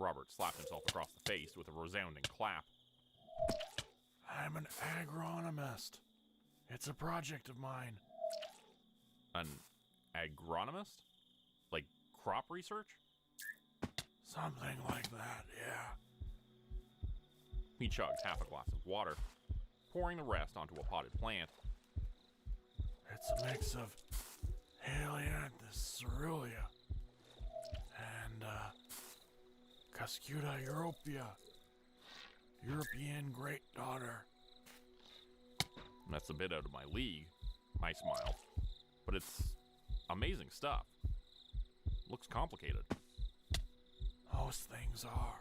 Robert slapped himself across the face with a resounding clap. I'm an agronomist. It's a project of mine. An agronomist? Like crop research? Something like that, yeah. He chugged half a glass of water, pouring the rest onto a potted plant. It's a mix of Helianthus ceruleum and Cuscuta europea, European great daughter. That's a bit out of my league, I smiled. But it's amazing stuff. Looks complicated. Most things are.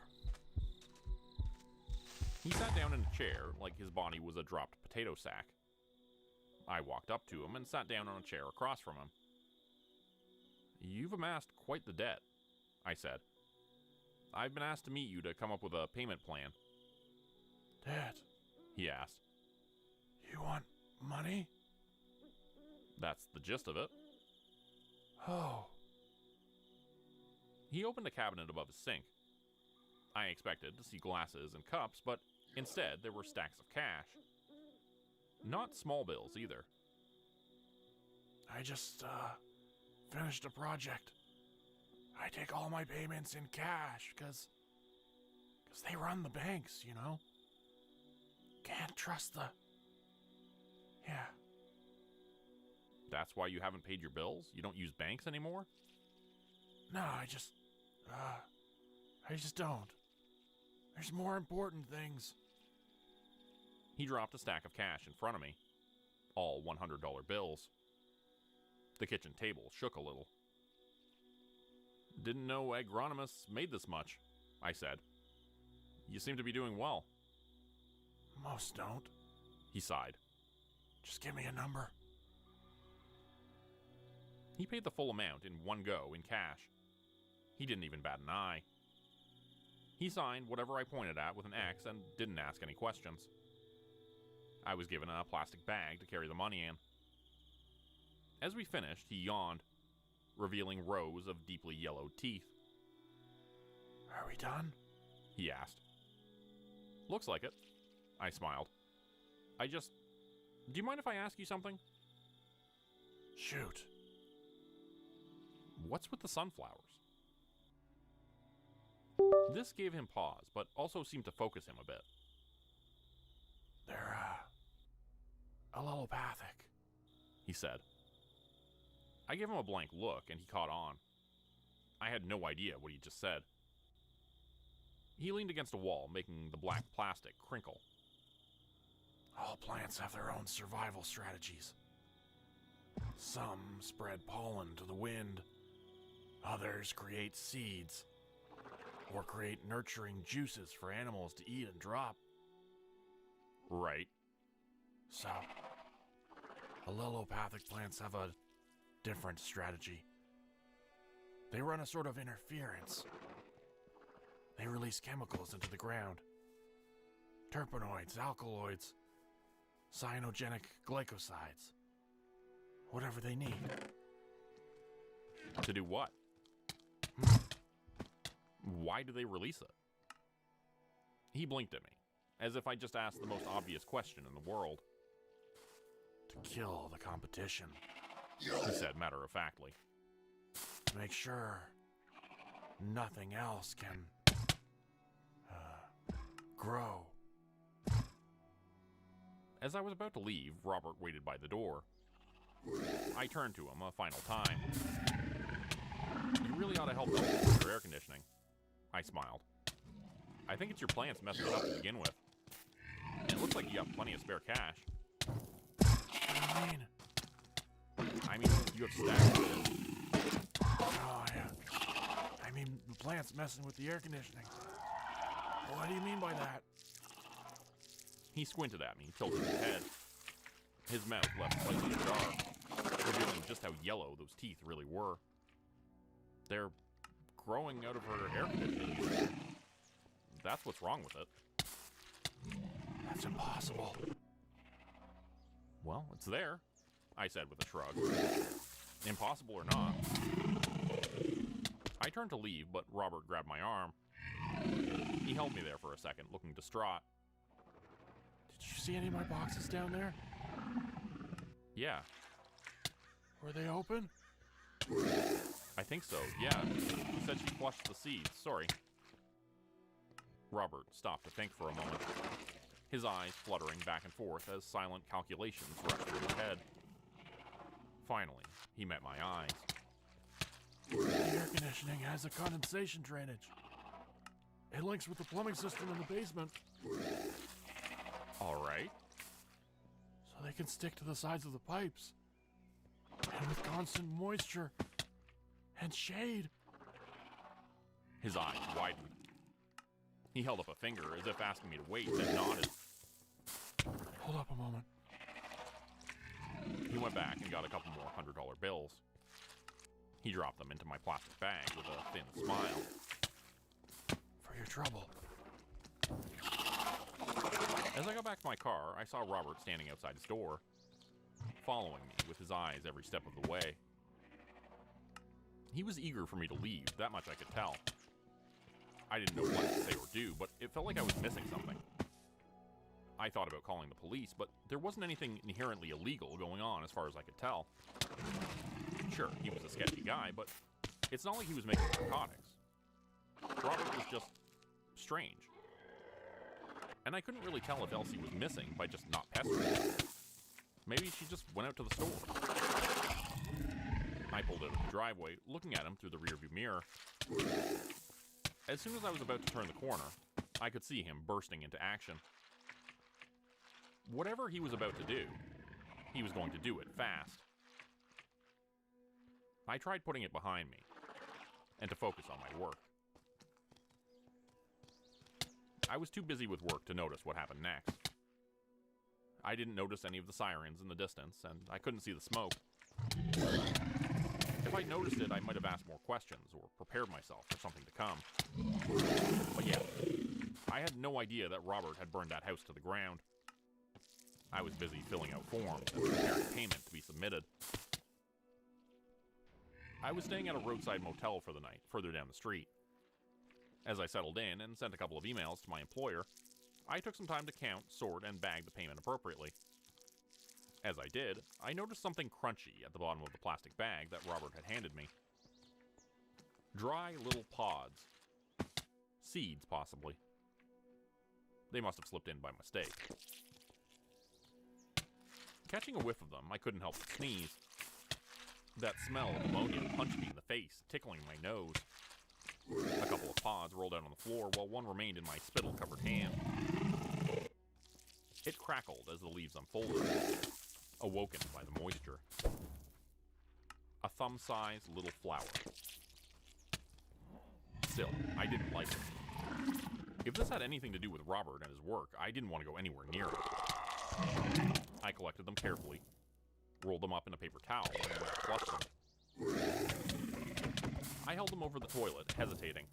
He sat down in a chair like his body was a dropped potato sack. I walked up to him and sat down on a chair across from him. You've amassed quite the debt, I said. I've been asked to meet you to come up with a payment plan. Debt? He asked. You want money? That's the gist of it. Oh. He opened a cabinet above his sink. I expected to see glasses and cups, but instead there were stacks of cash. Not small bills either. I just finished a project. I take all my payments in cash, cause they run the banks, you know? Can't trust the... Yeah. That's why you haven't paid your bills? You don't use banks anymore? No, I just don't. There's more important things. He dropped a stack of cash in front of me. All $100 bills. The kitchen table shook a little. Didn't know agronomists made this much, I said. You seem to be doing well. Most don't. He sighed. Just give me a number. He paid the full amount in one go in cash. He didn't even bat an eye. He signed whatever I pointed at with an X and didn't ask any questions. I was given a plastic bag to carry the money in. As we finished, he yawned, revealing rows of deeply yellowed teeth. Are we done? He asked. Looks like it. I smiled. Do you mind if I ask you something? Shoot. What's with the sunflowers? This gave him pause, but also seemed to focus him a bit. They're, allelopathic, he said. I gave him a blank look, and he caught on. I had no idea what he just said. He leaned against a wall, making the black plastic crinkle. All plants have their own survival strategies. Some spread pollen to the wind. Others create seeds. Or create nurturing juices for animals to eat and drop. Right. So, allelopathic plants have a different strategy. They run a sort of interference. They release chemicals into the ground. Terpenoids, alkaloids, cyanogenic glycosides. Whatever they need. To do what? Why do they release it? He blinked at me, as if I just asked the most obvious question in the world. To kill the competition, he said matter-of-factly. To make sure nothing else can grow. As I was about to leave, Robert waited by the door. I turned to him a final time. You really ought to help me with your air conditioning. I smiled. I think it's your plants messing it up to begin with. And it looks like you got plenty of spare cash. What do you mean? I mean, you have stacks of it. Oh, yeah. I mean, the plant's messing with the air conditioning. What do you mean by that? He squinted at me, tilting his head. His mouth left slightly ajar, revealing just how yellow those teeth really were. They're growing out of her air conditioning. That's what's wrong with it. That's impossible. Well, it's there, I said with a shrug. Impossible or not. I turned to leave, but Robert grabbed my arm. He held me there for a second, looking distraught. Did you see any of my boxes down there? Yeah, Were they open? I think so, yeah. She said she flushed the seeds, sorry. Robert stopped to think for a moment, his eyes fluttering back and forth as silent calculations rushed through his head. Finally, he met my eyes. The air conditioning has a condensation drainage. It links with the plumbing system in the basement, All right. so they can stick to the sides of the pipes. And with constant moisture and shade. His eyes widened. He held up a finger as if asking me to wait, then nodded. Hold up a moment. He went back and got a couple more $100 bills. He dropped them into my plastic bag with a thin smile. For your trouble. As I got back to my car, I saw Robert standing outside his door, following me with his eyes every step of the way. He was eager for me to leave, that much I could tell. I didn't know what to say or do, but it felt like I was missing something. I thought about calling the police, but there wasn't anything inherently illegal going on as far as I could tell. Sure, he was a sketchy guy, but it's not like he was making narcotics. Robert was just strange. And I couldn't really tell if Elsie was missing by just not pestering her. Maybe she just went out to the store. I pulled out of the driveway, looking at him through the rearview mirror. As soon as I was about to turn the corner, I could see him bursting into action. Whatever he was about to do, he was going to do it fast. I tried putting it behind me, and to focus on my work. I was too busy with work to notice what happened next. I didn't notice any of the sirens in the distance, and I couldn't see the smoke. If I'd noticed it, I might have asked more questions or prepared myself for something to come. But yeah, I had no idea that Robert had burned that house to the ground. I was busy filling out forms and preparing payment to be submitted. I was staying at a roadside motel for the night, further down the street. As I settled in and sent a couple of emails to my employer, I took some time to count, sort, and bag the payment appropriately. As I did, I noticed something crunchy at the bottom of the plastic bag that Robert had handed me. Dry little pods. Seeds, possibly. They must have slipped in by mistake. Catching a whiff of them, I couldn't help but sneeze. That smell of ammonia punched me in the face, tickling my nose. A couple of pods rolled out on the floor, while one remained in my spittle-covered hand. It crackled as the leaves unfolded, awoken by the moisture. A thumb-sized little flower. Still, I didn't like it. If this had anything to do with Robert and his work, I didn't want to go anywhere near it. I collected them carefully, rolled them up in a paper towel, and flushed them. I held them over the toilet, hesitating.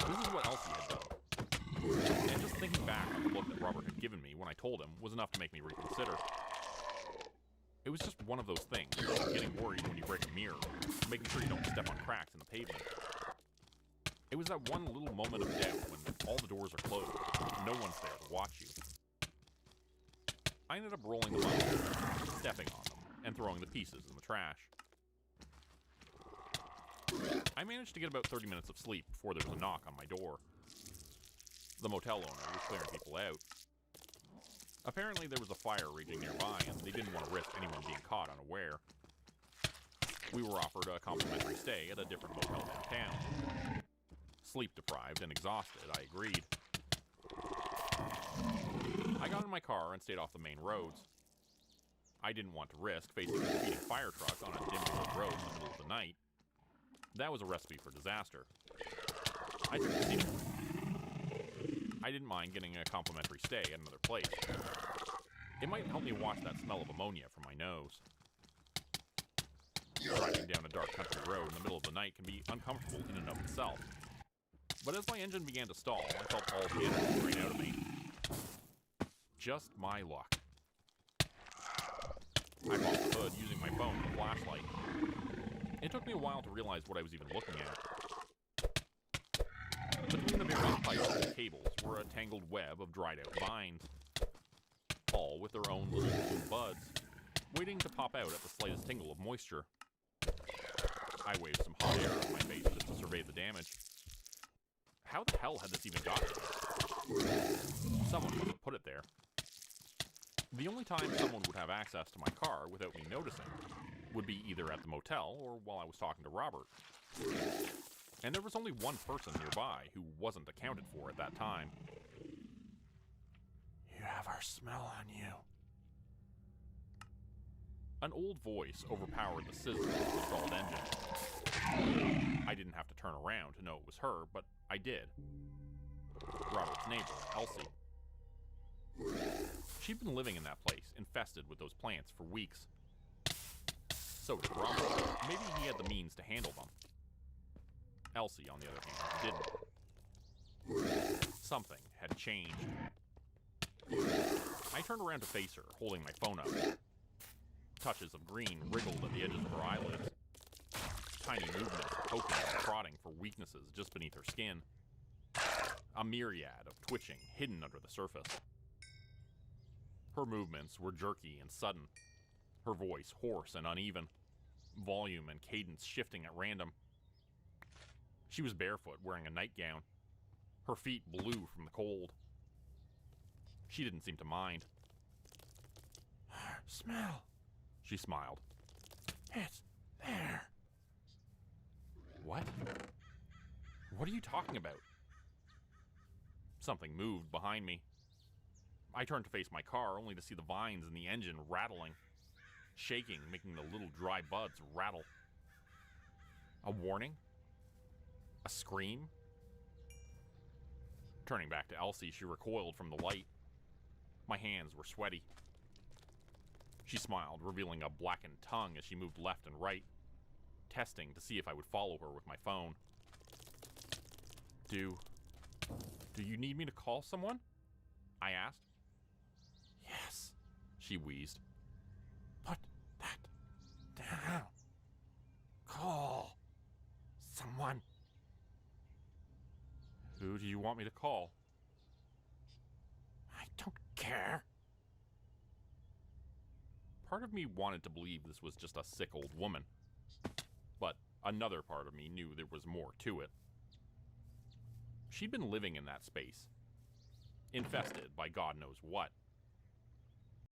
This is what Elsie had done. And just thinking back on the look that Robert had given me when I told him was enough to make me reconsider. It was just one of those things, getting worried when you break a mirror, making sure you don't step on cracks in the pavement. It was that one little moment of doubt when all the doors are closed, no one's there to watch you. I ended up rolling them up, stepping on them, and throwing the pieces in the trash. I managed to get about 30 minutes of sleep before there was a knock on my door. The motel owner was clearing people out. Apparently there was a fire raging nearby, and they didn't want to risk anyone being caught unaware. We were offered a complimentary stay at a different motel downtown. Sleep-deprived and exhausted, I agreed. I got in my car and stayed off the main roads. I didn't want to risk facing a speeding fire truck on a dim-lit road in the middle of the night. That was a recipe for disaster. I took the scenic route. I didn't mind getting a complimentary stay at another place. It might help me wash that smell of ammonia from my nose. Driving down a dark country road in the middle of the night can be uncomfortable in and of itself. But as my engine began to stall, I felt all the energy drain out of me. Just my luck. I popped the hood using my phone as a flashlight. It took me a while to realize what I was even looking at. Between cables were a tangled web of dried-out vines, all with their own little blue buds, waiting to pop out at the slightest tingle of moisture. I waved some hot air at my face just to survey the damage. How the hell had this even gotten here? Someone must have put it there. The only time someone would have access to my car without me noticing would be either at the motel or while I was talking to Robert. And there was only one person nearby who wasn't accounted for at that time. You have our smell on you. An old voice overpowered the sizzle of the stalled engine. I didn't have to turn around to know it was her, but I did. Robert's neighbor, Elsie. She'd been living in that place, infested with those plants for weeks. So did Robert. Maybe he had the means to handle them. Elsie, on the other hand, didn't. Something had changed. I turned around to face her, holding my phone up. Touches of green wriggled at the edges of her eyelids. Tiny movements poking and prodding for weaknesses just beneath her skin. A myriad of twitching hidden under the surface. Her movements were jerky and sudden. Her voice hoarse and uneven. Volume and cadence shifting at random. She was barefoot, wearing a nightgown. Her feet blue from the cold. She didn't seem to mind. Smell, she smiled. it's there. What? What are you talking about? Something moved behind me. I turned to face my car, only to see the vines in the engine rattling, shaking, making the little dry buds rattle. A warning? A scream? Turning back to Elsie, she recoiled from the light. My hands were sweaty. She smiled, revealing a blackened tongue as she moved left and right, testing to see if I would follow her with my phone. Do you need me to call someone? I asked. Yes, she wheezed. Put that down. Call someone. Who do you want me to call? I don't care. Part of me wanted to believe this was just a sick old woman, but another part of me knew there was more to it. She'd been living in that space, infested by God knows what.